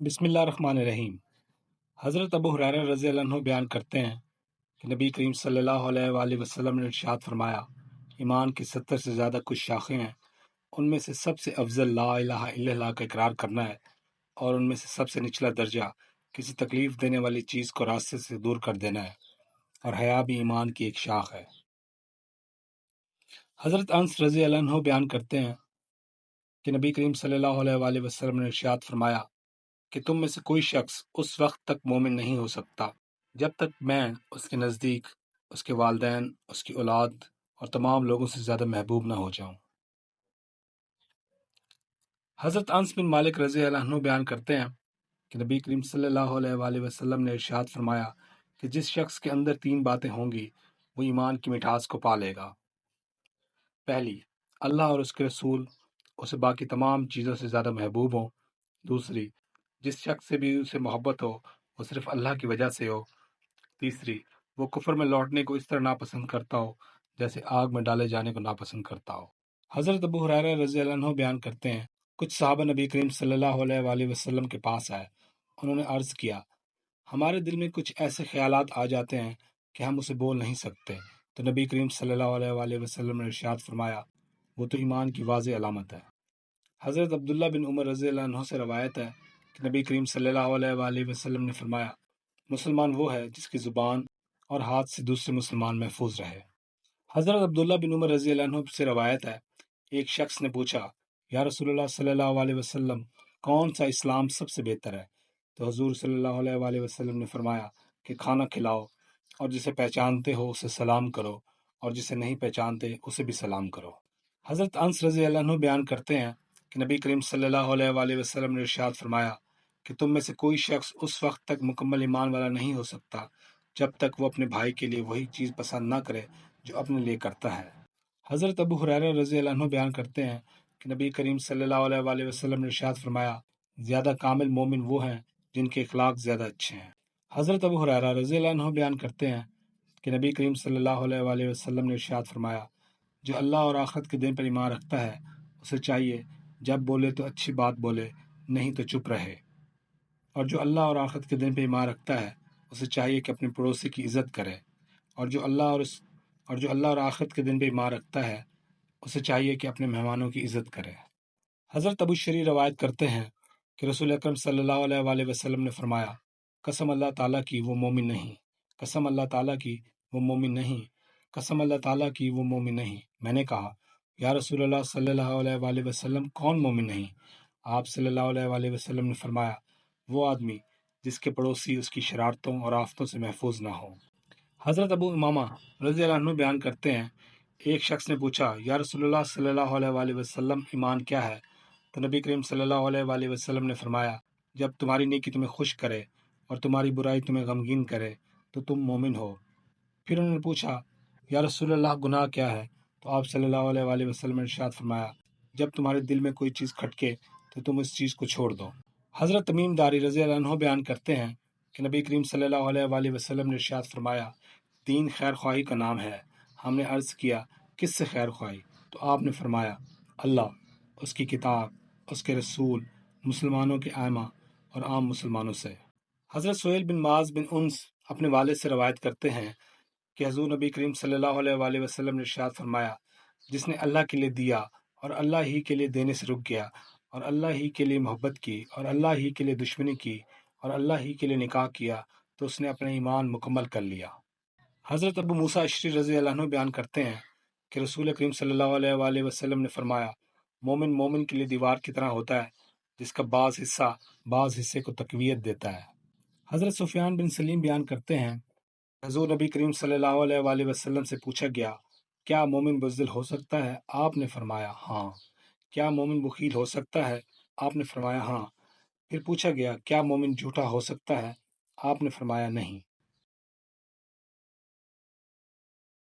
بسم اللہ الرحمن الرحیم۔ حضرت ابو ہریرہ رضی اللہ عنہ بیان کرتے ہیں کہ نبی کریم صلی اللہ علیہ وآلہ وسلم نے ارشاد فرمایا، ایمان کی 70 سے زیادہ کچھ شاخیں ہیں، ان میں سے سب سے افضل لا الہ الا اللہ کا اقرار کرنا ہے، اور ان میں سے سب سے نچلا درجہ کسی تکلیف دینے والی چیز کو راستے سے دور کر دینا ہے، اور حیا بھی ایمان کی ایک شاخ ہے۔ حضرت انس رضی اللہ عنہ بیان کرتے ہیں کہ نبی کریم صلی اللہ علیہ وآلہ وسلم نے ارشاد فرمایا کہ تم میں سے کوئی شخص اس وقت تک مومن نہیں ہو سکتا جب تک میں اس کے نزدیک اس کے والدین، اس کی اولاد اور تمام لوگوں سے زیادہ محبوب نہ ہو جاؤں۔ حضرت انس بن مالک رضی اللہ عنہ بیان کرتے ہیں کہ نبی کریم صلی اللہ علیہ وآلہ وسلم نے ارشاد فرمایا کہ جس شخص کے اندر 3 باتیں ہوں گی وہ ایمان کی مٹھاس کو پا لے گا۔ پہلی، اللہ اور اس کے رسول اسے باقی تمام چیزوں سے زیادہ محبوب ہوں۔ دوسری، جس شخص سے بھی اسے محبت ہو وہ صرف اللہ کی وجہ سے ہو۔ تیسری، وہ کفر میں لوٹنے کو اس طرح ناپسند کرتا ہو جیسے آگ میں ڈالے جانے کو ناپسند کرتا ہو۔ حضرت ابو ہریرہ رضی اللہ عنہ بیان کرتے ہیں، کچھ صحابہ نبی کریم صلی اللہ علیہ وآلہ وسلم کے پاس آئے۔ انہوں نے عرض کیا، ہمارے دل میں کچھ ایسے خیالات آ جاتے ہیں کہ ہم اسے بول نہیں سکتے، تو نبی کریم صلی اللہ علیہ وآلہ وسلم نے ارشاد فرمایا، وہ تو ایمان کی واضح علامت ہے۔ حضرت عبداللہ بن عمر رضی اللہ عنہ سے روایت ہے کہ نبی کریم صلی اللہ علیہ وآلہ وسلم نے فرمایا، مسلمان وہ ہے جس کی زبان اور ہاتھ سے دوسرے مسلمان محفوظ رہے۔ حضرت عبداللہ بن عمر رضی اللہ عنہ سے روایت ہے، ایک شخص نے پوچھا، یا رسول اللہ صلی اللہ علیہ وسلم، کون سا اسلام سب سے بہتر ہے؟ تو حضور صلی اللہ علیہ وآلہ وسلم نے فرمایا کہ کھانا کھلاؤ، اور جسے پہچانتے ہو اسے سلام کرو، اور جسے نہیں پہچانتے اسے بھی سلام کرو۔ حضرت انس رضی اللہ عنہ بیان کرتے ہیں کہ نبی کریم صلی اللہ علیہ وآلہ وسلم نے ارشاد فرمایا کہ تم میں سے کوئی شخص اس وقت تک مکمل ایمان والا نہیں ہو سکتا جب تک وہ اپنے بھائی کے لیے وہی چیز پسند نہ کرے جو اپنے لیے کرتا ہے۔ حضرت ابو ہریرہ رضی اللہ عنہ بیان کرتے ہیں کہ نبی کریم صلی اللہ علیہ وآلہ وسلم نے ارشاد فرمایا، زیادہ کامل مومن وہ ہیں جن کے اخلاق زیادہ اچھے ہیں۔ حضرت ابو ہریرہ رضی اللہ عنہ بیان کرتے ہیں کہ نبی کریم صلی اللہ علیہ وآلہ وسلم نے ارشاد فرمایا، جو اللہ اور آخرت کے دن پر ایمان رکھتا ہے اسے چاہیے جب بولے تو اچھی بات بولے، نہیں تو چپ رہے، اور جو اللہ اور آخرت کے دن پہ ایمان رکھتا ہے اسے چاہیے کہ اپنے پڑوسی کی عزت کرے، اور جو اللہ اور آخرت کے دن پہ ایمان رکھتا ہے اسے چاہیے کہ اپنے مہمانوں کی عزت کرے۔ حضرت ابو شری روایت کرتے ہیں کہ رسول اکرم صلی اللہ علیہ وآلہ وسلم نے فرمایا، قسم اللہ تعالیٰ کی وہ مومن نہیں، قسم اللہ تعالیٰ کی وہ مومن نہیں، قسم اللہ تعالیٰ کی وہ مومن نہیں۔ میں نے کہا، یا رسول اللہ صلی اللہ علیہ وآلہ وسلم، کون مومن نہیں؟ آپ صلی اللہ علیہ وآلہ وسلم نے فرمایا، وہ آدمی جس کے پڑوسی اس کی شرارتوں اور آفتوں سے محفوظ نہ ہو۔ حضرت ابو امامہ رضی اللہ عنہ بیان کرتے ہیں، ایک شخص نے پوچھا، یا رسول اللہ صلی اللہ علیہ وآلہ وسلم، ایمان کیا ہے؟ تو نبی کریم صلی اللہ علیہ وآلہ وسلم نے فرمایا، جب تمہاری نیکی تمہیں خوش کرے اور تمہاری برائی تمہیں غمگین کرے تو تم مومن ہو۔ پھر انہوں نے پوچھا، یا رسول اللہ، گناہ کیا ہے؟ تو آپ صلی اللہ علیہ وآلہ وسلم نے ارشاد فرمایا، جب تمہارے دل میں کوئی چیز کھٹکے تو تم اس چیز کو چھوڑ دو۔ حضرت تمیم داری رضی اللہ عنہ بیان کرتے ہیں کہ نبی کریم صلی اللہ علیہ وآلہ وسلم نے ارشاد فرمایا، دین خیر خواہی کا نام ہے۔ ہم نے عرض کیا، کس سے خیر خواہی؟ تو آپ نے فرمایا، اللہ، اس کی کتاب، اس کے رسول، مسلمانوں کے ائمہ اور عام مسلمانوں سے۔ حضرت سہیل بن معاذ بن انس اپنے والد سے روایت کرتے ہیں کہ حضور نبی کریم صلی اللہ علیہ وآلہ وسلم نے ارشاد فرمایا، جس نے اللہ کے لیے دیا اور اللہ ہی کے لیے دینے سے رک گیا، اور اللہ ہی کے لیے محبت کی اور اللہ ہی کے لیے دشمنی کی اور اللہ ہی کے لیے نکاح کیا، تو اس نے اپنا ایمان مکمل کر لیا۔ حضرت ابو موسیٰ اشعری رضی اللہ عنہ بیان کرتے ہیں کہ رسول کریم صلی اللہ علیہ وآلہ وسلم نے فرمایا، مومن کے لیے دیوار کی طرح ہوتا ہے جس کا بعض حصے کو تقویت دیتا ہے۔ حضرت سفیان بن سلیم بیان کرتے ہیں، حضور نبی کریم صلی اللہ علیہ وآلہ وسلم سے پوچھا گیا، کیا مومن بزدل ہو سکتا ہے؟ آپ نے فرمایا، ہاں۔ کیا مومن بخیل ہو سکتا ہے؟ آپ نے فرمایا، ہاں۔ پھر پوچھا گیا، کیا مومن جھوٹا ہو سکتا ہے؟ آپ نے فرمایا، نہیں۔